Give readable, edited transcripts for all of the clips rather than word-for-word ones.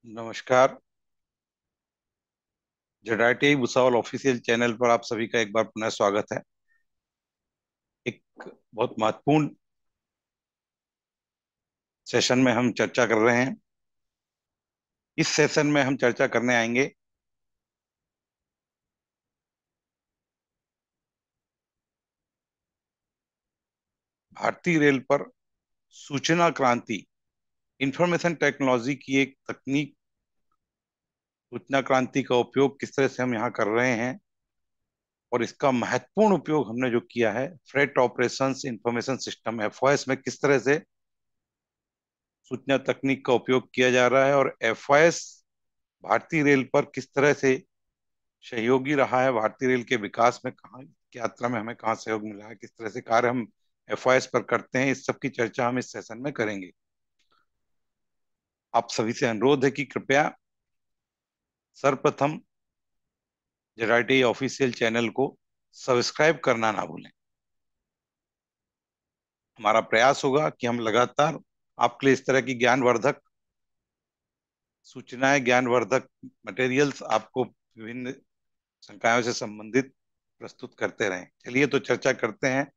नमस्कार। जटाटी Bhusawal official channel पर आप सभी का एक बार पुनः स्वागत है। एक बहुत महत्वपूर्ण सेशन में हम चर्चा कर रहे हैं। इस सेशन में हम चर्चा करने आएंगे भारतीय रेल पर सूचना क्रांति, इंफॉर्मेशन टेक्नोलॉजी की एक तकनीक, सूचना क्रांति का उपयोग किस तरह से हम यहाँ कर रहे हैं और इसका महत्वपूर्ण उपयोग हमने जो किया है freight operations information system FOS में किस तरह से सूचना तकनीक का उपयोग किया जा रहा है और एफओएस भारतीय रेल पर किस तरह से सहयोगी रहा है, भारतीय रेल के विकास में कहाँ की यात्रा में हमें कहाँ सहयोग मिला है, किस तरह से कार्य हम एफआईएस पर करते हैं, इस सब की चर्चा हम इस सेशन में करेंगे। आप सभी से अनुरोध है कि कृपया सर्वप्रथम जेआरटी ऑफिशियल चैनल को सब्सक्राइब करना ना भूलें। हमारा प्रयास होगा कि हम लगातार आपके लिए इस तरह की ज्ञानवर्धक सूचनाएं, ज्ञानवर्धक मटेरियल्स आपको विभिन्न संकायों से संबंधित प्रस्तुत करते रहें। चलिए तो चर्चा करते हैं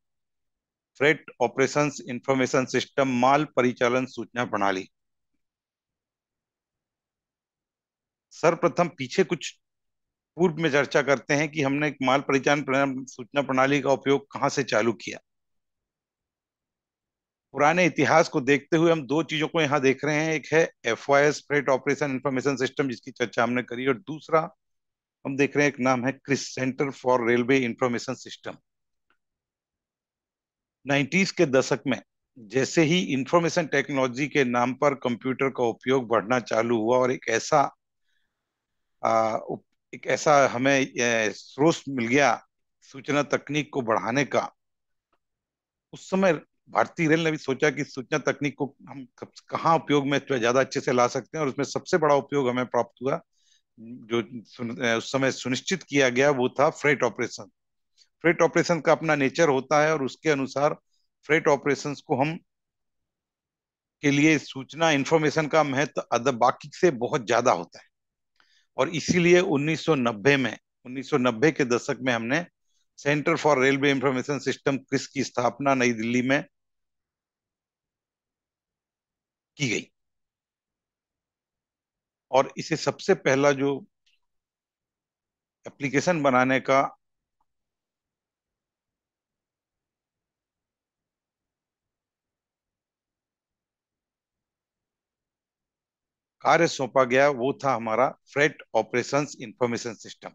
फ्रेट ऑपरेशंस इंफॉर्मेशन सिस्टम, माल परिचालन सूचना प्रणाली। सर्वप्रथम पीछे कुछ पूर्व में चर्चा करते हैं कि हमने एक माल परिचालन सूचना प्रणाली का उपयोग कहां से चालू किया। पुराने इतिहास को देखते हुए हम दो चीजों को यहाँ देख रहे हैं। एक है FOS freight operation information system, जिसकी चर्चा हमने करी, और दूसरा हम देख रहे हैं एक नाम है CRIS, centre for railway information system. 90s के दशक में जैसे ही इंफॉर्मेशन टेक्नोलॉजी के नाम पर कंप्यूटर का उपयोग बढ़ना चालू हुआ और एक ऐसा हमें स्रोत मिल गया सूचना तकनीक को बढ़ाने का, उस समय भारतीय रेल ने भी सोचा कि सूचना तकनीक को हम कहाँ उपयोग में ज्यादा अच्छे से ला सकते हैं, और उसमें सबसे बड़ा उपयोग हमें प्राप्त हुआ जो उस समय सुनिश्चित किया गया वो था फ्रेट ऑपरेशन। फ्रेट ऑपरेशन का अपना नेचर होता है और उसके अनुसार फ्रेट ऑपरेशंस को हम के लिए सूचना इंफॉर्मेशन का महत्व अदब बाकी से बहुत ज्यादा होता है। और इसीलिए 1990 के दशक में हमने centre for railway information system CRIS की स्थापना नई दिल्ली में की गई। और इसे सबसे पहला जो एप्लीकेशन बनाने का कार्य सौंपा गया वो था हमारा freight operations information system.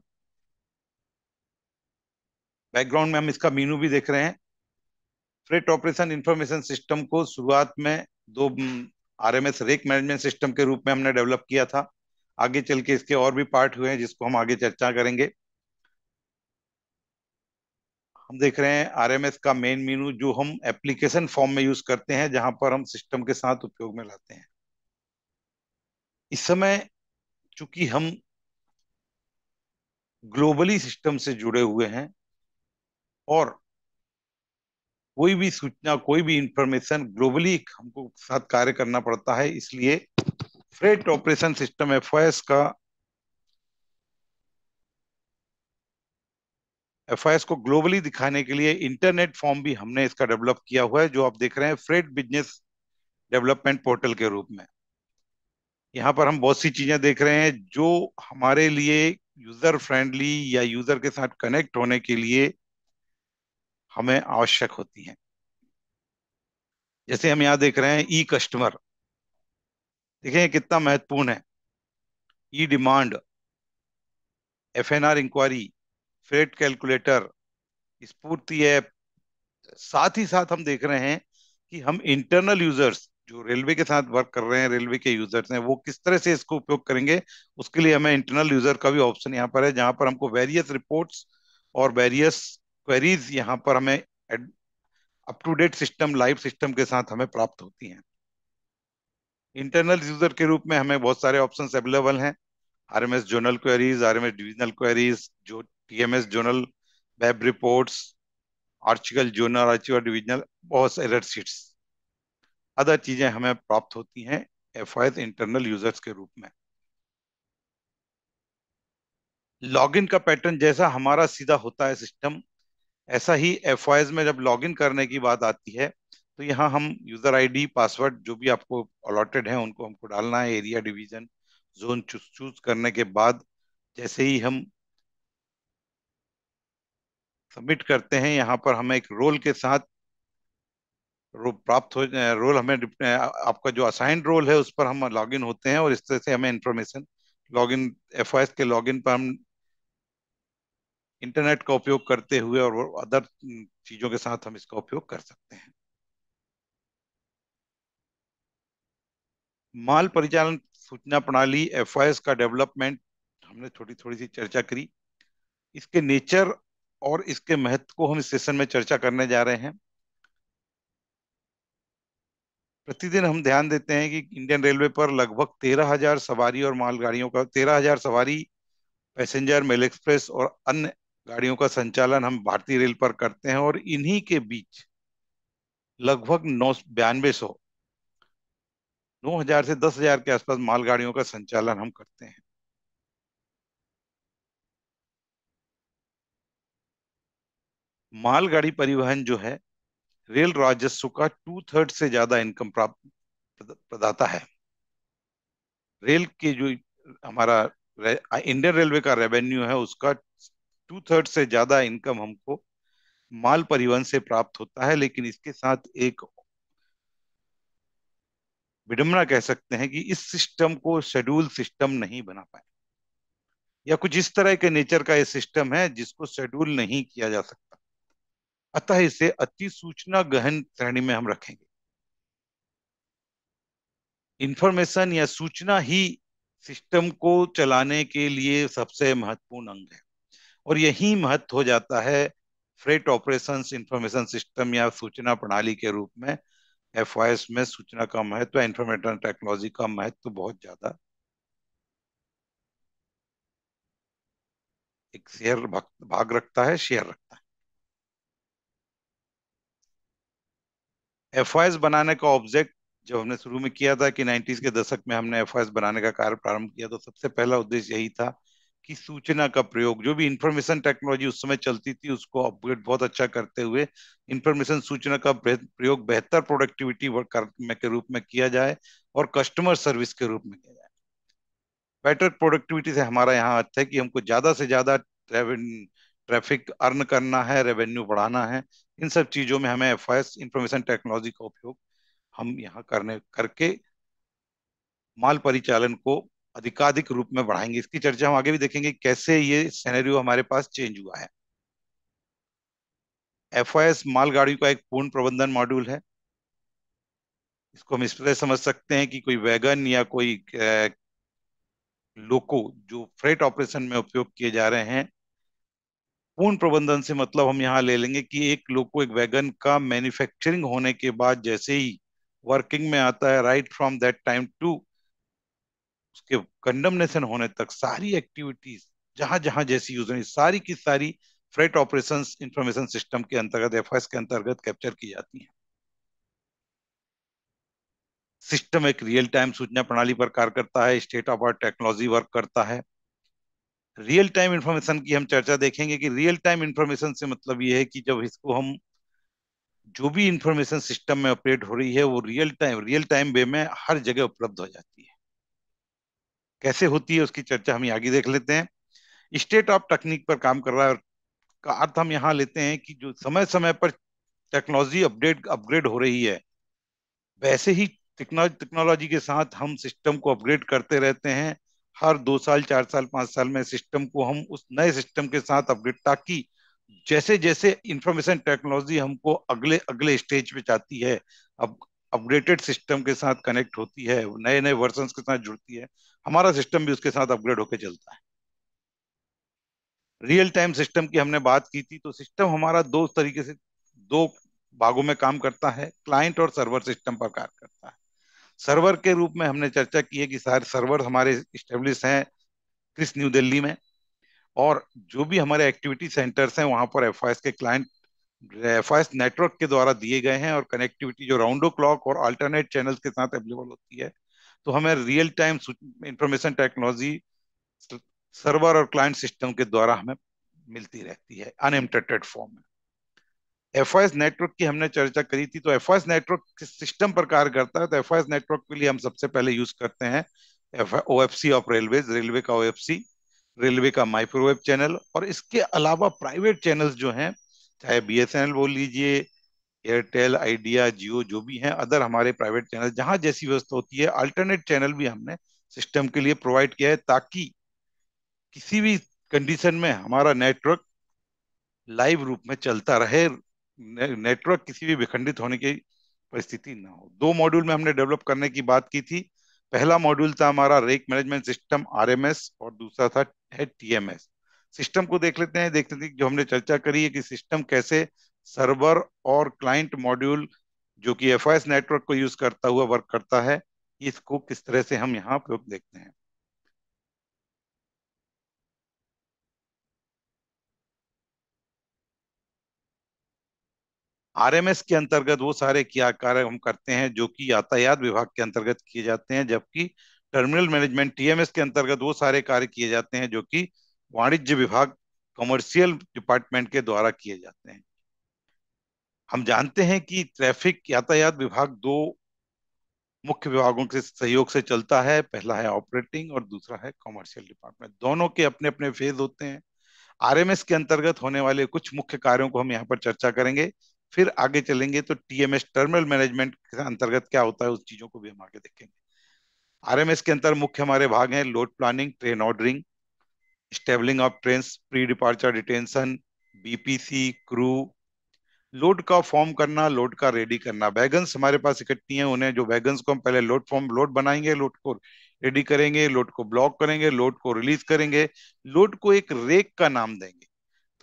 Background में हम इसका मीनू भी देख रहे हैं। फ्रेट ऑपरेशन इंफॉर्मेशन सिस्टम को शुरुआत में दो आरएमएस रेक मैनेजमेंट सिस्टम के रूप में हमने डेवलप किया था। आगे चल के इसके और भी पार्ट हुए हैं जिसको हम आगे चर्चा करेंगे। हम देख रहे हैं आरएमएस का मेन मीनू जो हम एप्लीकेशन फॉर्म में यूज करते हैं, जहां पर हम सिस्टम के साथ उपयोग में लाते हैं। इस समय चूंकि हम ग्लोबली सिस्टम से जुड़े हुए हैं और कोई भी सूचना, कोई भी इंफॉर्मेशन ग्लोबली हमको साथ कार्य करना पड़ता है, इसलिए फ्रेट ऑपरेशन सिस्टम एफआईएस को ग्लोबली दिखाने के लिए इंटरनेट फॉर्म भी हमने इसका डेवलप किया हुआ है, जो आप देख रहे हैं फ्रेट बिजनेस डेवलपमेंट पोर्टल के रूप में। यहाँ पर हम बहुत सी चीजें देख रहे हैं जो हमारे लिए यूजर फ्रेंडली या यूजर के साथ कनेक्ट होने के लिए हमें आवश्यक होती हैं। जैसे हम यहाँ देख रहे हैं ई कस्टमर, देखें कितना महत्वपूर्ण है। ई डिमांड, एफएनआर इंक्वायरी, फ्रेट कैलकुलेटर, स्फूर्ति ऐप। साथ ही साथ हम देख रहे हैं कि हम इंटरनल यूजर्स जो रेलवे के साथ वर्क कर रहे हैं, रेलवे के यूजर्स हैं, वो किस तरह से इसको उपयोग करेंगे, उसके लिए हमें इंटरनल यूजर का भी ऑप्शन यहाँ पर है, जहां पर हमको वेरियस रिपोर्ट्स और वेरियस क्वेरीज यहाँ पर हमें up to date system, live system के साथ हमें प्राप्त होती हैं। इंटरनल यूजर के रूप में हमें बहुत सारे ऑप्शंस अवेलेबल हैं। RMS zonal queries, RMS divisional queries, जो TMS zonal web reports, archival zonal, archival divisional, बहुत से एरर शीट्स, अदर चीजें हमें प्राप्त होती हैं एफआईएस इंटरनल यूजर्स के रूप में। लॉगिन का पैटर्न जैसा हमारा सीधा होता है सिस्टम, ऐसा ही एफओएस में जब लॉगिन करने की बात आती है तो यहाँ हम यूजर आईडी पासवर्ड जो भी आपको अलॉटेड है उनको हमको डालना है। एरिया डिवीजन जोन चूज करने के बाद जैसे ही हम सबमिट करते हैं, यहाँ पर हमें एक रोल के साथ प्राप्त हो रोल हमें आपका जो असाइंड रोल है उस पर हम लॉगिन होते हैं, और इस तरह से हमें इंफॉर्मेशन लॉगिन एफओएस के लॉगिन पर हम इंटरनेट का उपयोग करते हुए और अदर चीजों के साथ हम इसका उपयोग कर सकते हैं। माल परिचालन सूचना प्रणाली एफआईएस का डेवलपमेंट हमने थोड़ी थोड़ी सी चर्चा करी। इसके नेचर और इसके महत्व को हम इस सेशन में चर्चा करने जा रहे हैं। प्रतिदिन हम ध्यान देते हैं कि इंडियन रेलवे पर लगभग 13,000 सवारी और मालगाड़ियों का 13,000 सवारी पैसेंजर मेल एक्सप्रेस और अन्य गाड़ियों का संचालन हम भारतीय रेल पर करते हैं, और इन्हीं के बीच लगभग 9,000 से 10,000 के आसपास मालगाड़ियों का संचालन हम करते हैं। मालगाड़ी परिवहन जो है रेल राजस्व का 2/3 से ज्यादा इनकम प्राप्त प्रदाता है। रेल के जो हमारा इंडियन रेलवे का रेवेन्यू है उसका 2/3 से ज्यादा इनकम हमको माल परिवहन से प्राप्त होता है। लेकिन इसके साथ एक विडंबना कह सकते हैं कि इस सिस्टम को शेड्यूल सिस्टम नहीं बना पाए, या कुछ इस तरह के नेचर का ये सिस्टम है जिसको शेड्यूल नहीं किया जा सकता। अतः इसे अति सूचना गहन श्रेणी में हम रखेंगे। इंफॉर्मेशन या सूचना ही सिस्टम को चलाने के लिए सबसे महत्वपूर्ण अंग है, और यही महत्व हो जाता है फ्रेट ऑपरेशंस इंफॉर्मेशन सिस्टम या सूचना प्रणाली के रूप में। एफआईएस में सूचना का महत्व, इंफॉर्मेशन टेक्नोलॉजी का महत्व बहुत ज्यादा एक शेयर भाग रखता है, शेयर रखता है। एफआईएस बनाने का ऑब्जेक्ट जब हमने शुरू में किया था कि 90s के दशक में हमने एफआईएस बनाने का कार्य प्रारंभ किया, तो सबसे पहला उद्देश्य यही था कि सूचना का प्रयोग, जो भी इंफॉर्मेशन टेक्नोलॉजी उस समय चलती थी उसको अपग्रेड बहुत अच्छा करते हुए इंफॉर्मेशन सूचना का प्रयोग बेहतर प्रोडक्टिविटी के रूप में किया जाए और कस्टमर सर्विस के रूप में किया जाए। बेटर प्रोडक्टिविटी से हमारा यहाँ अर्थ है कि हमको ज्यादा से ज्यादा ट्रैफिक अर्न करना है, रेवेन्यू बढ़ाना है। इन सब चीजों में हमें एफआईएस इंफॉर्मेशन टेक्नोलॉजी का उपयोग हम यहाँ करने करके माल परिचालन को अधिकाधिक रूप में बढ़ाएंगे। इसकी चर्चा हम आगे भी देखेंगे कैसे ये सिनेरियो हमारे पास चेंज हुआ है। एफआईएस मालगाड़ी का एक पूर्ण प्रबंधन मॉड्यूल है। इसको हम इस तरह समझ सकते हैं कि कोई वैगन या कोई लोको जो फ्रेट ऑपरेशन में उपयोग किए जा रहे हैं, पूर्ण प्रबंधन से मतलब हम यहाँ ले लेंगे कि एक लोको एक वैगन का मैन्युफैक्चरिंग होने के बाद जैसे ही वर्किंग में आता है, right from that time to उसके कंडमनेशन होने तक सारी एक्टिविटीज जहां जहां जैसी यूज होनी, सारी की सारी फ्रेट ऑपरेशंस इंफॉर्मेशन सिस्टम के अंतर्गत एफआईएस के अंतर्गत कैप्चर की जाती हैं। सिस्टम एक रियल टाइम सूचना प्रणाली पर कार्य करता है, state of art technology work करता है। रियल टाइम इंफॉर्मेशन की हम चर्चा देखेंगे कि रियल टाइम इंफॉर्मेशन से मतलब ये है कि जब इसको हम जो भी इंफॉर्मेशन सिस्टम में अपडेट हो रही है वो रियल टाइम वे में हर जगह उपलब्ध हो जाती है। कैसे होती है उसकी चर्चा हम आगे देख लेते हैं। स्टेट ऑफ टेक्निक पर काम कर रहा है का अर्थ हम यहाँ लेते हैं कि जो समय समय पर टेक्नोलॉजी अपग्रेड हो रही है, वैसे ही टेक्नोलॉजी के साथ हम सिस्टम को अपग्रेड करते रहते हैं। हर 2 साल 4 साल 5 साल में सिस्टम को हम उस नए सिस्टम के साथ अपग्रेड, ताकि जैसे जैसे इंफॉर्मेशन टेक्नोलॉजी हमको अगले अगले स्टेज पे जाती है, अब अपग्रेडेड सिस्टम के साथ कनेक्ट होती है, नए नए वर्जन के साथ जुड़ती है, हमारा सिस्टम भी उसके साथ अपग्रेड होकर चलता है। रियल टाइम सिस्टम की हमने बात की थी, तो सिस्टम हमारा दो तरीके से दो भागों में काम करता है, क्लाइंट और सर्वर सिस्टम पर कार्य करता है। सर्वर के रूप में हमने चर्चा की है कि सारे सर्वर हमारे इस्टेब्लिश हैं क्रिस न्यू दिल्ली में, और जो भी हमारे एक्टिविटी सेंटर्स हैं वहां पर एफआईएस के क्लाइंट एफआईएस नेटवर्क के द्वारा दिए गए हैं, और कनेक्टिविटी जो राउंड क्लॉक और अल्टरनेट चैनल्स के साथ अवेलेबल होती है। तो हमें real time information technology server और क्लाइंट सिस्टम के द्वारा हमें मिलती रहती है अनइंटरप्टेड फॉर्म में। एफओएस नेटवर्क की हमने चर्चा करी थी, तो एफओएस नेटवर्क किस सिस्टम पर कार्य करता है? तो एफओएस नेटवर्क के लिए हम सबसे पहले यूज करते हैं ओएफसी ऑफ रेलवेज, रेलवे का ओएफसी, रेलवे का माइक्रोवेव चैनल, और इसके अलावा प्राइवेट चैनल्स जो हैं, चाहे बीएसएनएल बोल लीजिए, एयरटेल, आइडिया, जियो, जो भी हैं अदर हमारे प्राइवेट चैनल, जहां जैसी व्यवस्था होती है, अल्टरनेट चैनल भी हमने सिस्टम के लिए प्रोवाइड किया है, ताकि किसी भी कंडीशन में हमारा नेटवर्क लाइव रूप में चलता रहे, नेटवर्क किसी भी विखंडित होने की परिस्थिति ना हो। दो मॉड्यूल में हमने डेवलप करने की बात की थी। पहला मॉड्यूल था हमारा रेक मैनेजमेंट सिस्टम, आरएमएस, और दूसरा था है टीएमएस। सिस्टम को देख लेते हैं, जो हमने चर्चा करी है कि सिस्टम कैसे सर्वर और क्लाइंट मॉड्यूल जो कि एफआईएस नेटवर्क को यूज करता हुआ वर्क करता है, इसको किस तरह से हम यहाँ प्रयोग देखते हैं। आरएमएस के अंतर्गत वो सारे क्या कार्य हम करते हैं जो कि यातायात विभाग के अंतर्गत किए जाते हैं, जबकि टर्मिनल मैनेजमेंट टीएमएस के अंतर्गत वो सारे कार्य किए जाते हैं जो कि वाणिज्य विभाग, कमर्शियल डिपार्टमेंट के द्वारा किए जाते हैं। हम जानते हैं कि ट्रैफिक यातायात विभाग दो मुख्य विभागों के सहयोग से चलता है, पहला है ऑपरेटिंग और दूसरा है कमर्शियल डिपार्टमेंट। दोनों के अपने अपने फेज होते हैं। आरएमएस के अंतर्गत होने वाले कुछ मुख्य कार्यों को हम यहाँ पर चर्चा करेंगे, फिर आगे चलेंगे तो टीएमएस टर्मिनल मैनेजमेंट के अंतर्गत क्या होता है उस चीजों को भी हम आगे देखेंगे। आरएमएस के अंतर मुख्य हमारे भाग हैं load planning, train ordering, स्टेबलिंग of train, pre departure detention, BPC, crew, load का फॉर्म करना, लोड का रेडी करना। वैगन्स हमारे पास इकट्ठी हैं, उन्हें जो वैगन्स को हम पहले लोड बनाएंगे, लोड को रेडी करेंगे, लोड को ब्लॉक करेंगे, लोड को रिलीज करेंगे, लोड को एक रेक का नाम देंगे।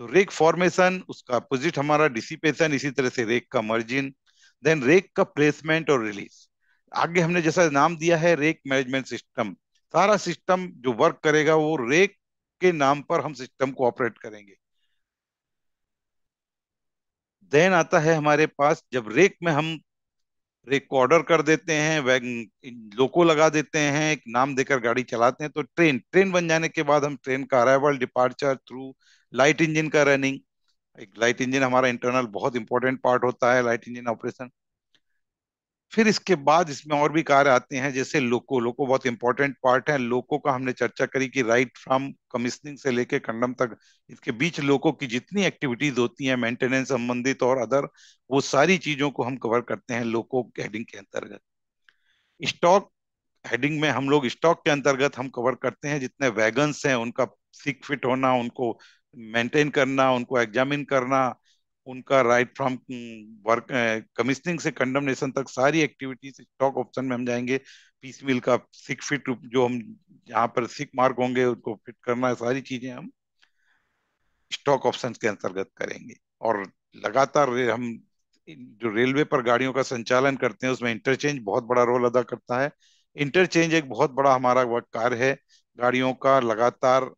तो रेक फॉर्मेशन, उसका अपोजिट हमारा डिसिपेशन, इसी तरह से रेक का मार्जिन, देन रेक का प्लेसमेंट और रिलीज। आगे हमने जैसा नाम दिया है रेक मैनेजमेंट सिस्टम, सारा सिस्टम जो वर्क करेगा वो रेक के नाम पर हम सिस्टम को ऑपरेट करेंगे। देन आता है हमारे पास, जब रेक में हम रेक को ऑर्डर कर देते हैं, वैगन लोको लगा देते हैं, एक नाम देकर गाड़ी चलाते हैं, तो ट्रेन ट्रेन बन जाने के बाद हम ट्रेन का arrival, departure, through, light engine का रनिंग। एक लाइट इंजन हमारा इंटरनल बहुत इंपॉर्टेंट पार्ट होता है, लाइट इंजन ऑपरेशन। फिर इसके बाद इसमें और भी कार्य आते हैं, जैसे लोको। लोको बहुत इंपॉर्टेंट पार्ट है। लोको का हमने चर्चा करी कि राइट फ्रॉम कमीशनिंग से लेके कंडम तक, इसके बीच लोको की जितनी एक्टिविटीज होती हैं मेंटेनेंस संबंधित और अदर, वो सारी चीजों को हम कवर करते हैं लोको हेडिंग के अंतर्गत। स्टॉक हेडिंग में हम लोग स्टॉक के अंतर्गत हम कवर करते हैं जितने वैगन्स हैं उनका सिक फिट होना, उनको मेंटेन करना, उनको एग्जामिन करना, उनका राइट फ्रॉम वर्क कमीशनिंग से कंडमनेशन तक सारी एक्टिविटीज स्टॉक ऑप्शन में हम जाएंगे। पीस मिल का सिक फिट जो हम जहाँ पर सिक मार्क होंगे उनको फिट करना, सारी चीजें हम स्टॉक ऑप्शंस के अंतर्गत करेंगे। और लगातार हम जो रेलवे पर गाड़ियों का संचालन करते हैं उसमें इंटरचेंज बहुत बड़ा रोल अदा करता है। इंटरचेंज एक बहुत बड़ा हमारा वह कार्य है, गाड़ियों का लगातार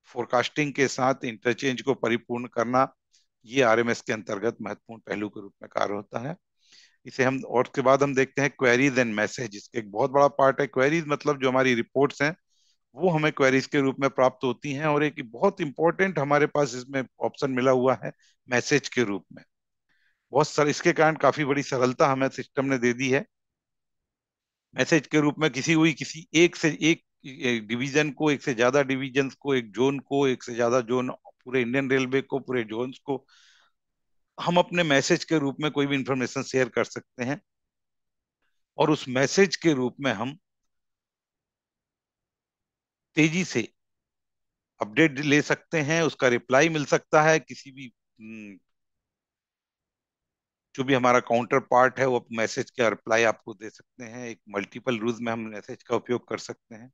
फोरकास्टिंग के साथ इंटरचेंज को परिपूर्ण करना, ये आरएमएस के अंतर्गत महत्वपूर्ण पहलू के रूप में कार्य होता है। इसे हम, और उसके बाद हम देखते हैं क्वेरीज एंड मैसेज। इसके एक बहुत बड़ा पार्ट है क्वेरीज, मतलब जो हमारी रिपोर्ट्स हैं वो हमें क्वेरीज के रूप में प्राप्त होती हैं, और एक बहुत इंपॉर्टेंट हमारे पास इसमें ऑप्शन मिला हुआ है मैसेज के रूप में। बहुत सर इसके कारण काफी बड़ी सरलता हमें सिस्टम ने दे दी है। मैसेज के रूप में किसी एक से एक डिवीजन को, एक से ज्यादा डिवीजन को, एक जोन को, एक से ज्यादा जोन, पूरे इंडियन रेलवे को, पूरे जोन्स को हम अपने मैसेज के रूप में कोई भी इंफॉर्मेशन शेयर कर सकते हैं, और उस मैसेज के रूप में हम तेजी से अपडेट ले सकते हैं, उसका रिप्लाई मिल सकता है। किसी भी जो भी हमारा काउंटर पार्ट है वो मैसेज का रिप्लाई आपको दे सकते हैं। एक मल्टीपल रूज में हम मैसेज का उपयोग कर सकते हैं।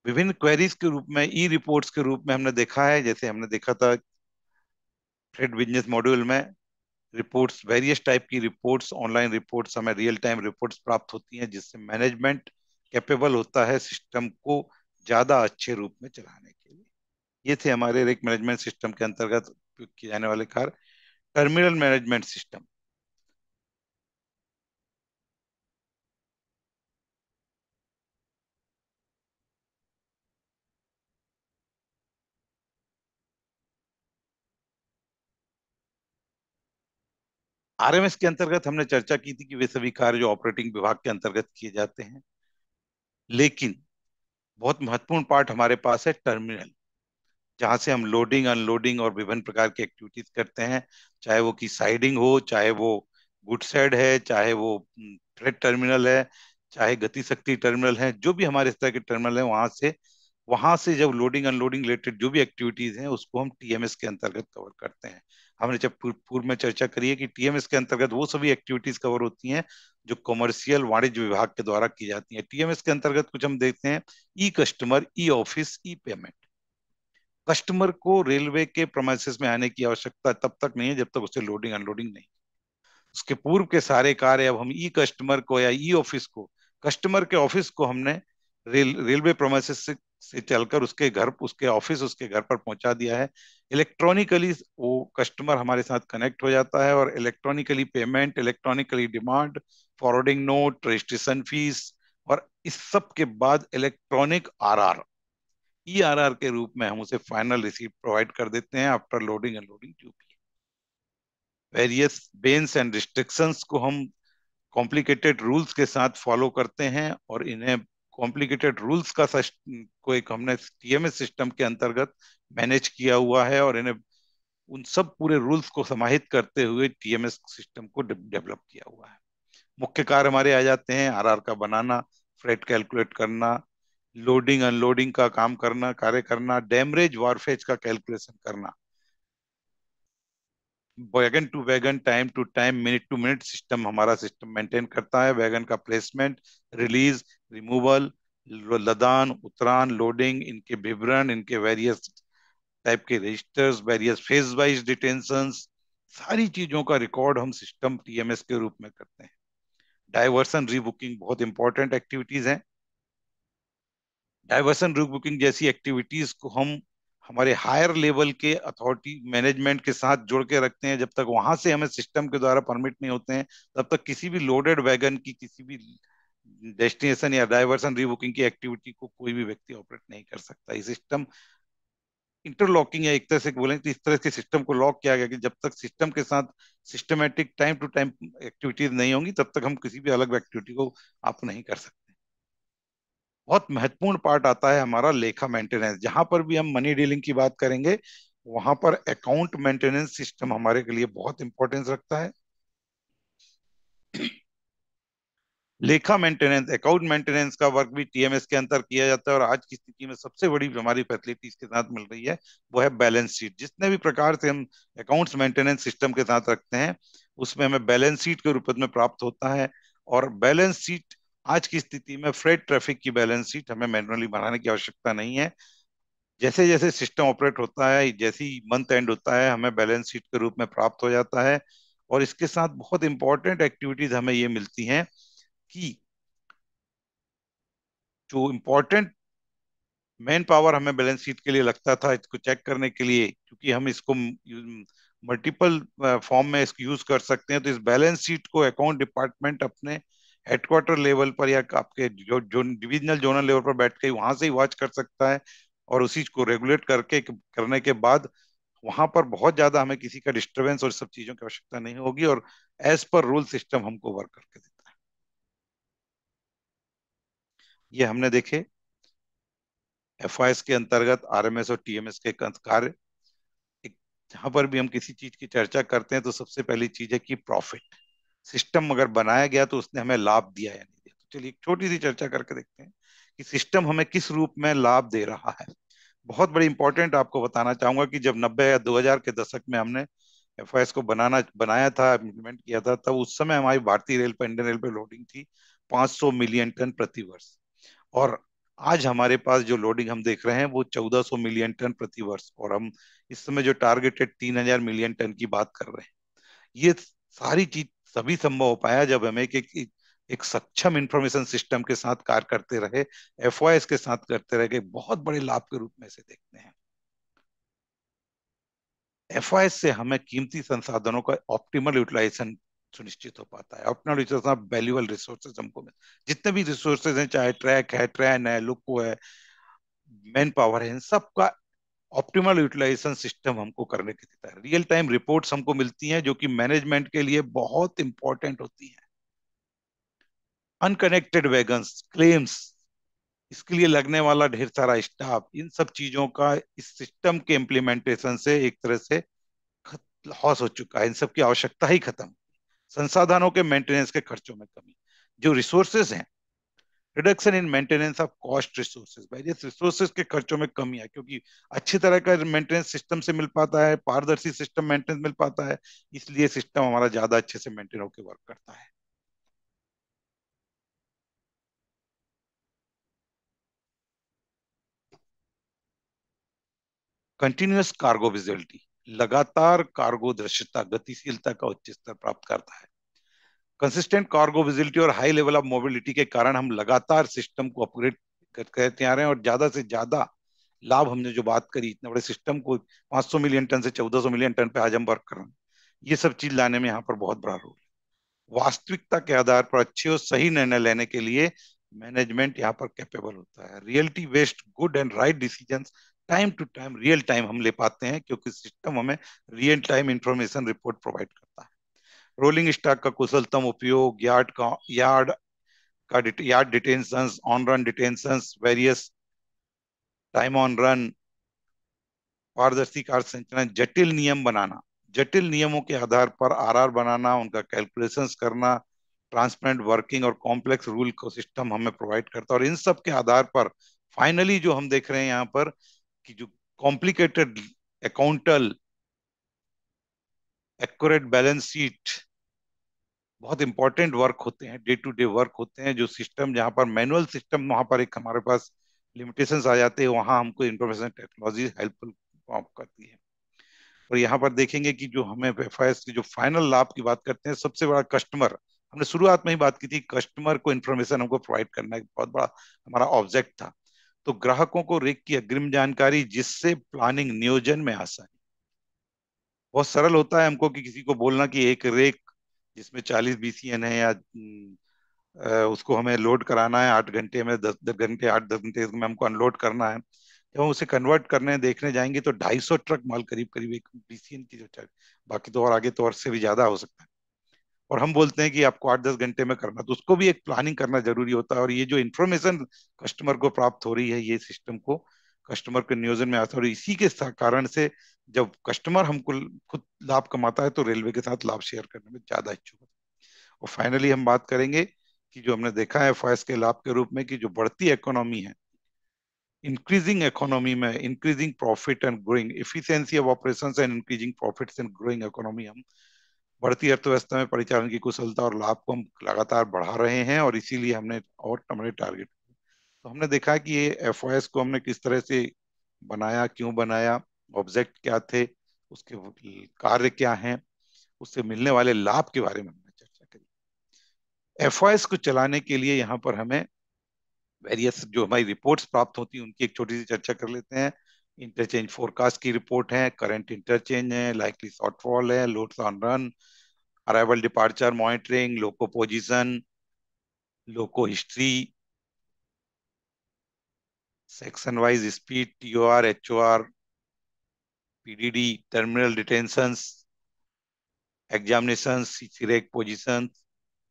विभिन्न क्वेरीज के रूप में, ई रिपोर्ट्स के रूप में हमने देखा है, जैसे हमने देखा था ट्रेड बिजनेस मॉड्यूल में, रिपोर्ट्स, वेरियस टाइप की रिपोर्ट्स, ऑनलाइन रिपोर्ट्स, हमें रियल टाइम रिपोर्ट्स प्राप्त होती हैं जिससे मैनेजमेंट कैपेबल होता है सिस्टम को ज्यादा अच्छे रूप में चलाने के लिए। ये थे हमारे रिक मैनेजमेंट सिस्टम के अंतर्गत उपयोग किए जाने वाले कार्य। टर्मिनल मैनेजमेंट सिस्टम, आरएमएस के अंतर्गत हमने चर्चा की थी कि वे सभी कार्य जो ऑपरेटिंग विभाग के अंतर्गत किए जाते हैं, लेकिन बहुत महत्वपूर्ण पार्ट हमारे पास है टर्मिनल, जहां से हम लोडिंग अनलोडिंग और विभिन्न प्रकार की एक्टिविटीज करते हैं। चाहे वो की साइडिंग हो, चाहे वो गुड साइड है, चाहे वो फ्रेट टर्मिनल है, चाहे गति शक्ति टर्मिनल है, जो भी हमारे इस तरह के टर्मिनल है, वहां से जब लोडिंग अनलोडिंग रिलेटेड जो भी एक्टिविटीज हैं उसको हम टीएमएस के अंतर्गत कवर करते हैं। हमने जब पूर्व में चर्चा करी है कि टीएमएस के अंतर्गत वो सभी एक्टिविटीज कवर होती हैं जो कमर्शियल वाणिज्य विभाग के द्वारा की जाती हैं। टीएमएस के अंतर्गत कुछ हम देखते हैं: ई कस्टमर, ई ऑफिस, ई पेमेंट। कस्टमर को रेलवे के प्रोमाइसेस में आने की आवश्यकता तब तक नहीं है जब तक उसे लोडिंग अनलोडिंग नहीं। उसके पूर्व के सारे कार्य अब हम ई कस्टमर को या ई ऑफिस को, कस्टमर के ऑफिस को हमने रेलवे प्रोमाइसेस से चलकर उसके घर, उसके ऑफिस, उसके घर पर पहुंचा दिया है। इलेक्ट्रॉनिकली वो कस्टमर हमारे साथ कनेक्ट हो जाता है और electronically payment, electronically demand, forwarding note, registration fees, और इस सब के बाद इलेक्ट्रॉनिक आरआर, ईआरआर के रूप में हम उसे फाइनल रिसीप्ट प्रोवाइड कर देते हैं after loading and loading duty. Various बेन्स एंड रिस्ट्रिक्शंस को हम कॉम्प्लिकेटेड रूल्स के साथ फॉलो करते हैं, और इन्हें कॉम्प्लिकेटेड रूल्स का को एक हमने टीएमएस सिस्टम के अंतर्गत मैनेज किया हुआ है, और इन्हें उन सब पूरे रूल्स को समाहित करते हुए टीएमएस सिस्टम को डेवलप किया हुआ है। मुख्य कार्य हमारे आ जाते हैं: आरआर का बनाना, फ्रेट कैलकुलेट करना, लोडिंग अनलोडिंग का काम करना, कार्य करना, डैमरेज वारफेज का कैलकुलेशन करना, wagon to wagon, time to time, minute to minute system हमारा सिस्टम मेंटेन करता है। वैगन का प्लेसमेंट, रिलीज, रिमूवल, लदान, उतरान, लोडिंग, इनके विवरण, इनके वेरियस टाइप के registers, various phase wise detentions, सारी चीजों का रिकॉर्ड हम सिस्टम टीएमएस के रूप में करते हैं। डाइवर्सन रीबुकिंग बहुत इंपॉर्टेंट एक्टिविटीज हैं। डाइवर्सन रीबुकिंग जैसी एक्टिविटीज को हम हमारे हायर लेवल के अथॉरिटी मैनेजमेंट के साथ जोड़ के रखते हैं। जब तक वहां से हमें सिस्टम के द्वारा परमिट नहीं होते हैं, तब तक किसी भी लोडेड वैगन की किसी भी डेस्टिनेशन या डाइवर्सन रीबुकिंग की एक्टिविटी को कोई भी व्यक्ति ऑपरेट नहीं कर सकता। ये सिस्टम इंटरलॉकिंग, या एक तरह से बोलें तो इस तरह के सिस्टम को लॉक किया गया कि जब तक सिस्टम के साथ systematic time to time activities नहीं होंगी, तब तक हम किसी भी अलग एक्टिविटी को आप नहीं कर सकते। बहुत महत्वपूर्ण पार्ट आता है हमारा लेखा मेंटेनेंस। जहां पर भी हम मनी डीलिंग की बात करेंगे, वहां पर अकाउंट मेंटेनेंस सिस्टम हमारे के लिए बहुत इंपॉर्टेंस रखता है। लेखा मेंटेनेंस, अकाउंट मेंटेनेंस का वर्क भी टीएमएस के अंतर किया जाता है, और आज की स्थिति में सबसे बड़ी हमारी फैसिलिटी इसके साथ मिल रही है, वो है बैलेंस शीट। जितने भी प्रकार से हम अकाउंट्स मेंटेनेंस सिस्टम के साथ रखते हैं, उसमें हमें बैलेंस शीट के रूप में प्राप्त होता है। और बैलेंस शीट आज की स्थिति में फ्रेट ट्रैफिक की बैलेंस शीट हमें मैनुअली बनाने की आवश्यकता नहीं है। जैसे जैसे सिस्टम ऑपरेट होता है, जैसे ही मंथ एंड होता है, हमें बैलेंस शीट के रूप में प्राप्त हो जाता है। और इसके साथ बहुत इंपॉर्टेंट एक्टिविटीज हमें ये मिलती हैं कि जो इम्पोर्टेंट मैन पावर हमें बैलेंस शीट के लिए लगता था इसको चेक करने के लिए, क्योंकि हम इसको मल्टीपल फॉर्म में इसको यूज कर सकते हैं, तो इस बैलेंस शीट को अकाउंट डिपार्टमेंट अपने हेडक्वार्टर लेवल पर या आपके जो डिविजनल जोनल लेवल पर बैठ के वहां से ही वॉच कर सकता है, और उसी को रेगुलेट करके करने के बाद वहां पर बहुत ज्यादा हमें किसी का डिस्टरबेंस और सब चीजों की आवश्यकता नहीं होगी, और एज पर रूल सिस्टम हमको वर्क करके देता है। ये हमने देखे एफआईएस के अंतर्गत आरएमएस और टीएमएस के कार्य। एक, जहां पर भी हम किसी चीज की चर्चा करते हैं तो सबसे पहली चीज है कि प्रॉफिट। सिस्टम अगर बनाया गया तो उसने हमें लाभ दिया या नहीं दिया। तो चलिए एक छोटी सी चर्चा करके देखते हैं कि सिस्टम हमें किस रूप में लाभ दे रहा है। बहुत बड़ी इंपॉर्टेंट आपको बताना चाहूंगा कि जब 90 या 2000 के दशक में हमने एफआईएस को बनाया था, इम्प्लीमेंट किया था, तब उस समय हमारी भारतीय रेल पर, इंडियन रेल पे लोडिंग थी 500 मिलियन टन प्रति वर्ष। और आज हमारे पास जो लोडिंग हम देख रहे हैं वो 1400 मिलियन टन प्रति वर्ष, और हम इस समय जो टारगेटेड 3000 मिलियन टन की बात कर रहे हैं। ये सारी चीज तभी संभव हो पाया जब हम एक सक्षम इंफॉर्मेशन सिस्टम के साथ कार्य करते रहे, एफओएस के साथ करते रहे। बहुत बड़े लाभ के रूप में से देखते हैं, एफओएस से हमें कीमती संसाधनों का ऑप्टिमल यूटिलाइजेशन सुनिश्चित हो पाता है। ऑप्टिमल यूटिलाइजेशन वैल्यूएबल रिसोर्सेज हमको जितने भी रिसोर्सेज हैं, चाहे ट्रैक है, ट्रेन है, लोको है, मैन पावर है, इन सब का ऑप्टिमल यूटिलाइजेशन सिस्टम हमको करने के देता है। रियल टाइम रिपोर्ट्स हमको मिलती हैं जो कि मैनेजमेंट के लिए बहुत इंपॉर्टेंट होती हैं। अनकनेक्टेड वैगन्स, क्लेम्स, इसके लिए लगने वाला ढेर सारा स्टाफ, इन सब चीजों का इस सिस्टम के इम्प्लीमेंटेशन से एक तरह से लॉस हो चुका है। इन सब की आवश्यकता ही खत्म। संसाधनों के मेंटेनेंस के खर्चों में कमी, जो रिसोर्सेज हैं, reduction in maintenance of cost resources, various resources के खर्चों में कमी है, क्योंकि अच्छी तरह का मेंटेनेंस सिस्टम से मिल पाता है, पारदर्शी सिस्टम मेंटेनेंस मिल पाता है, इसलिए सिस्टम हमारा ज्यादा अच्छे से मेंटेन होकर वर्क करता है। कंटिन्यूअस कार्गो विजिबिलिटी, लगातार कार्गो दृश्यता, गतिशीलता का उच्च स्तर प्राप्त करता है। कंसिस्टेंट कार्गो विजिबिलिटी और हाई लेवल ऑफ मोबिलिटी के कारण हम लगातार सिस्टम को अपग्रेड करते आ रहे हैं, और ज्यादा से ज्यादा लाभ, हमने जो बात करी, इतने बड़े सिस्टम को 500 मिलियन टन से 1400 मिलियन टन पे आज हम वर्क कर रहे हैं, ये सब चीज लाने में यहाँ पर बहुत बड़ा रोल है। वास्तविकता के आधार पर अच्छे और सही निर्णय लेने के लिए मैनेजमेंट यहाँ पर कैपेबल होता है। Reality based good and right decisions time to time, real time हम ले पाते हैं, क्योंकि सिस्टम हमें real time information report provide करता है। रोलिंग स्टॉक का कुशलतम उपयोग, yard detentions, on run detentions, various time on run, पारदर्शी कार्य संचालन, जटिल नियम बनाना, जटिल नियमों के आधार पर आरआर बनाना, उनका कैलकुलेशंस करना, ट्रांसपेरेंट वर्किंग और कॉम्प्लेक्स रूल को सिस्टम हमें प्रोवाइड करता है। और इन सब के आधार पर फाइनली जो हम देख रहे हैं यहाँ पर, कि जो कॉम्प्लिकेटेड अकाउंटल, एक्यूरेट बैलेंस शीट, बहुत इंपॉर्टेंट वर्क होते हैं, डे टू डे वर्क होते हैं, जो सिस्टम जहाँ पर मैनुअल सिस्टम, वहां पर एक हमारे पास लिमिटेशंस आ जाते हैं, वहां हमको इंफॉर्मेशन टेक्नोलॉजी हेल्पफुल करती है। और यहाँ पर देखेंगे कि जो हमें एफआईएस की जो फाइनल लाभ की बात करते हैं, सबसे बड़ा कस्टमर, हमने शुरुआत में ही बात की थी, कस्टमर को इन्फॉर्मेशन हमको प्रोवाइड करना एक बहुत बड़ा हमारा ऑब्जेक्ट था। तो ग्राहकों को रेक की अग्रिम जानकारी, जिससे प्लानिंग नियोजन में आसानी, बहुत सरल होता है हमको कि किसी को बोलना कि एक रेक जिसमें 40 BCM है, या उसको हमें लोड कराना है 8 घंटे में, 10 10 घंटे, 8 10 घंटे में हमको अनलोड करना है। जब हम उसे कन्वर्ट करने देखने जाएंगे तो 250 ट्रक माल करीब करीब एक BCM की जो ट्रक, बाकी तो और आगे तो और से भी ज्यादा हो सकता है। और हम बोलते हैं कि आपको 8 10 घंटे में करना, तो उसको भी एक प्लानिंग करना जरूरी होता है। और ये जो इन्फॉर्मेशन कस्टमर को प्राप्त हो रही है, ये सिस्टम को कस्टमर के नियोजन में आता है, और इसी के कारण से जब कस्टमर हमको खुद लाभ कमाता है, तो रेलवे के साथ लाभ शेयर करने में ज्यादा इच्छुक होता है। और फाइनली हम बात करेंगे कि जो हमने देखा है एफआईएस के लाभ के रूप में, कि जो बढ़ती इकोनॉमी है, इंक्रीजिंग इकोनॉमी में increasing profit and growing efficiency of operations and increasing profits and growing economy, हम बढ़ती अर्थव्यवस्था में परिचालन की कुशलता और लाभ को हम लगातार बढ़ा रहे हैं, और इसीलिए हमने और हमारे टारगेट, तो हमने देखा कि ये एफओएस को हमने किस तरह से बनाया, क्यों बनाया, ऑब्जेक्ट क्या थे, उसके कार्य क्या हैं, उससे मिलने वाले लाभ के बारे में हमने चर्चा करी। एफओएस को चलाने के लिए यहाँ पर हमें वेरियस जो हमारी रिपोर्ट्स प्राप्त होती हैं, उनकी एक छोटी सी चर्चा कर लेते हैं। इंटरचेंज फोरकास्ट की रिपोर्ट है, करंट इंटरचेंज है, लाइकली शॉर्टफॉल है, loads on run, arrival departure monitoring, loco position, loco history, section wise speed, TOR, HOR, PDD, terminal detentions, examinations, rake position,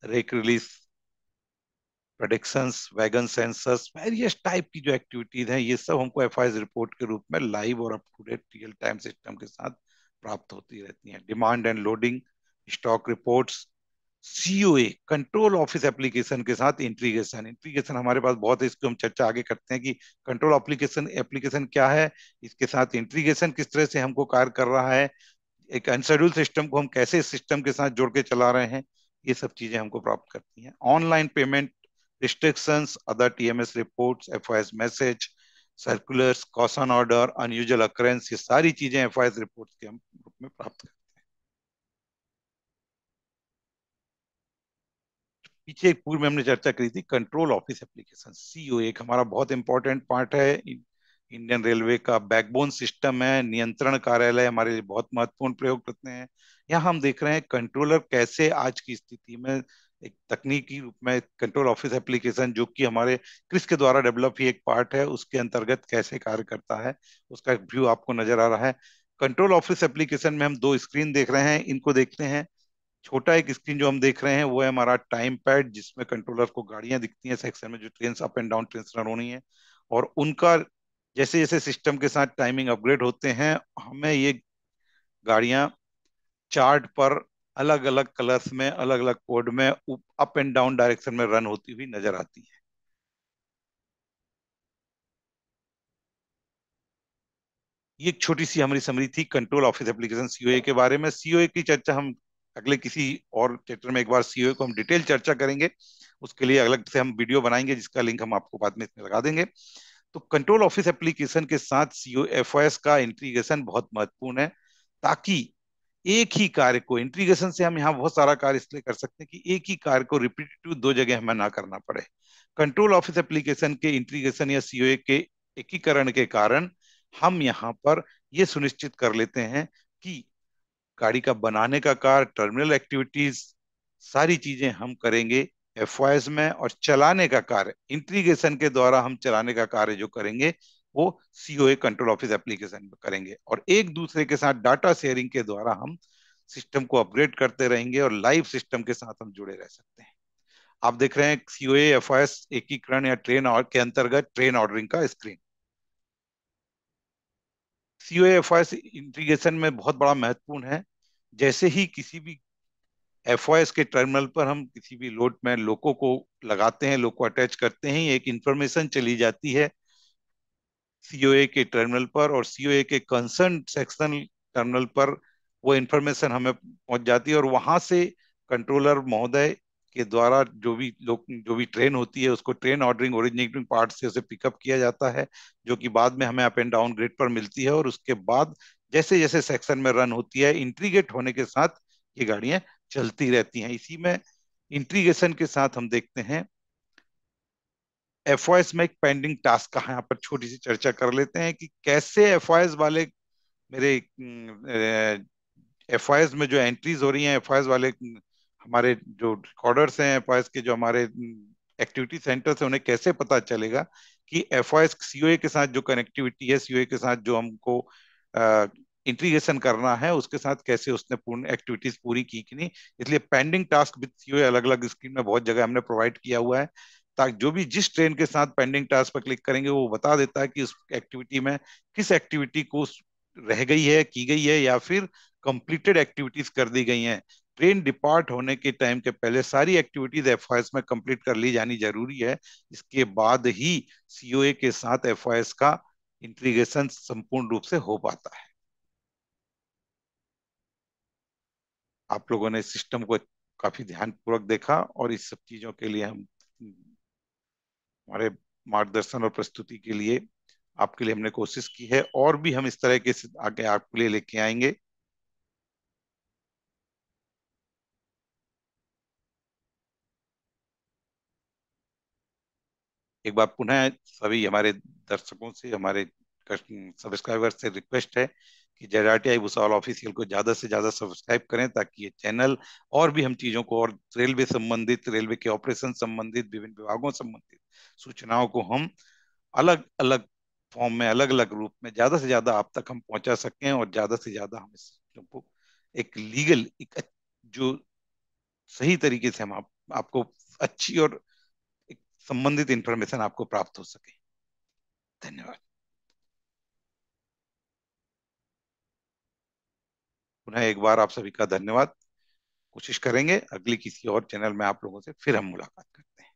rake release, predictions, wagon census, various type की जो activities हैं, ये सब हमको FIS report के रूप में live और up to date real time system के साथ प्राप्त होती रहती हैं। Demand and loading, stock reports, COA, control office application के साथ इंटीग्रेशन, इंटीग्रेशन हमारे पास बहुत है, इसको हम चर्चा आगे करते हैं कि कंट्रोल एप्लीकेशन एप्लीकेशन क्या है, इसके साथ इंटीग्रेशन किस तरह से हमको कार्य कर रहा है, एक अनशेड्यूल सिस्टम को हम कैसे इस सिस्टम के साथ जोड़ के चला रहे हैं, ये सब चीजें हमको प्राप्त करती हैं। Online payment, restrictions, other TMS reports, FIS message, circulars, caution order, unusual occurrence, ये सारी चीजें एफआईएस रिपोर्ट्स के हम रूप में प्राप्त करते हैं। पीछे एक पूर्व में हमने चर्चा करी थी कंट्रोल ऑफिस एप्लीकेशन, सीओ, एक हमारा बहुत इंपॉर्टेंट पार्ट है, इंडियन रेलवे का बैकबोन सिस्टम है, नियंत्रण कार्यालय हमारे लिए बहुत महत्वपूर्ण प्रयोग करते हैं। यहाँ हम देख रहे हैं कंट्रोलर कैसे आज की स्थिति में एक तकनीकी रूप में कंट्रोल ऑफिस एप्लीकेशन, जो कि हमारे क्रिस के द्वारा डेवलप ही एक पार्ट है, उसके अंतर्गत कैसे कार्य करता है उसका एक व्यू आपको नजर आ रहा है। कंट्रोल ऑफिस एप्लीकेशन में हम दो स्क्रीन देख रहे हैं, इनको देखते हैं। छोटा एक स्क्रीन जो हम देख रहे हैं वो है हमारा टाइम पैड, जिसमें कंट्रोलर को गाड़ियां दिखती हैं सेक्शन में, जो train up and down train run होनी है। और उनका जैसे जैसे सिस्टम के साथ टाइमिंग अपग्रेड होते हैं, हमें ये गाड़ियां चार्ट पर अलग अलग कलर्स में, अलग अलग कोड में अप एंड डाउन डायरेक्शन में रन होती हुई नजर आती है। ये एक छोटी सी हमारी समरी थी कंट्रोल ऑफिस एप्लीकेशन सीओए के बारे में। सीओए की चर्चा हम अगले किसी और चैप्टर में, एक बार सीओए को हम डिटेल चर्चा करेंगे, उसके लिए अलग से हम वीडियो बनाएंगे जिसका लिंक हम आपको बाद में इसमें लगा देंगे। तो कंट्रोल ऑफिस एप्लीकेशन के साथ सीओ एफओएस का इंटीग्रेशन बहुत महत्वपूर्ण है, ताकि एक ही कार्य को, इंटीग्रेशन से हम यहाँ बहुत सारा कार्य इसलिए कर सकते हैं कि एक ही कार्य को रिपीटेटिव दो जगह हमें ना करना पड़े। कंट्रोल ऑफिस एप्लीकेशन के इंटीग्रेशन या सीओए के एकीकरण के कारण हम यहाँ पर ये सुनिश्चित कर लेते हैं कि गाड़ी का बनाने का कार्य, टर्मिनल एक्टिविटीज, सारी चीजें हम करेंगे एफवाइज में, और चलाने का कार्य इंटीग्रेशन के द्वारा हम चलाने का कार्य जो करेंगे वो सीओए कंट्रोल ऑफिस एप्लीकेशन में करेंगे। और एक दूसरे के साथ डाटा शेयरिंग के द्वारा हम सिस्टम को अपग्रेड करते रहेंगे और लाइव सिस्टम के साथ हम जुड़े रह सकते हैं। आप देख रहे हैं सीओए एफआईएस एकीकरण या ट्रेन और के अंतर्गत ट्रेन ऑर्डरिंग का स्क्रीन। सीओए एफआईएस इंटीग्रेशन में बहुत बड़ा महत्वपूर्ण है। जैसे ही किसी भी एफओएस के टर्मिनल पर हम किसी भी लोड में लोको को लगाते हैं, लोको अटैच करते हैं, एक इंफॉर्मेशन चली जाती है सीओए के टर्मिनल पर, और सीओए के कंसर्न सेक्शन टर्मिनल पर वो इंफॉर्मेशन हमें पहुंच जाती है, और वहां से कंट्रोलर महोदय के द्वारा जो भी ट्रेन होती है उसको ट्रेन ऑर्डरिंग ओरिजिनेटिंग पार्ट से उसे पिकअप किया जाता है, जो कि बाद में हमें अप एंड डाउन ग्रिड पर मिलती है। और उसके बाद जैसे जैसे सेक्शन में रन होती है, इंटीग्रेट होने के साथ ये गाड़ियां चलती रहती हैं। इसी में इंटीग्रेशन के साथ हम देखते हैं एफओएस में एक पेंडिंग टास्क का यहाँ पर छोटी सी चर्चा कर लेते हैं कि कैसे एफओएस वाले मेरे एफआईएस में जो एंट्रीज हो रही हैं, एफआईएस वाले हमारे जो रिकॉर्डर्स हैं, एफआईएस के जो हमारे एक्टिविटी सेंटर्स हैं, उन्हें कैसे पता चलेगा कि एफआईएस सीओए के साथ जो कनेक्टिविटी है, सीओए के साथ जो हमको इंटीग्रेशन करना है, उसके साथ कैसे उसने पूर्ण एक्टिविटीज पूरी की कि नहीं। इसलिए पेंडिंग टास्क विद सीओए अलग अलग स्क्रीन में बहुत जगह हमने प्रोवाइड किया हुआ है, ताकि जो भी जिस ट्रेन के साथ पेंडिंग टास्क पर क्लिक करेंगे वो बता देता है कि उस एक्टिविटी में किस एक्टिविटी को रह गई है, की गई है, या फिर कंप्लीटेड एक्टिविटीज कर दी गई हैं। ट्रेन डिपार्ट होने के टाइम के पहले सारी एक्टिविटीज एफआईएस में कंप्लीट कर ली जानी जरूरी है। इसके बाद ही सीओए के साथ एफआईएस का इंटीग्रेशन संपूर्ण रूप से हो पाता है। आप लोगों ने सिस्टम को काफी ध्यानपूर्वक देखा, और इस सब चीजों के लिए हम हमारे मार्गदर्शन और प्रस्तुति के लिए आपके लिए हमने कोशिश की है, और भी हम इस तरह के आगे आपके लिए लेके आएंगे। एक बार पुनः सभी हमारे दर्शकों से, हमारे सब्सक्राइबर से रिक्वेस्ट है कि जेडआरटीआई भुसावल ऑफिशियल को ज्यादा से ज्यादा सब्सक्राइब करें, ताकि ये चैनल और भी हम चीजों को, और रेलवे संबंधित, रेलवे के ऑपरेशन संबंधित, विभिन्न विभागों संबंधित सूचनाओं को हम अलग अलग फॉर्म में, अलग अलग रूप में ज्यादा से ज्यादा आप तक हम पहुंचा सकें, और ज्यादा से ज्यादा हम इस चीजों को एक लीगल, जो सही तरीके से हम आपको अच्छी और एक संबंधित इंफॉर्मेशन आपको प्राप्त हो सके। धन्यवाद। पुनः एक बार आप सभी का धन्यवाद। कोशिश करेंगे अगली किसी और चैनल में आप लोगों से फिर हम मुलाकात करते हैं।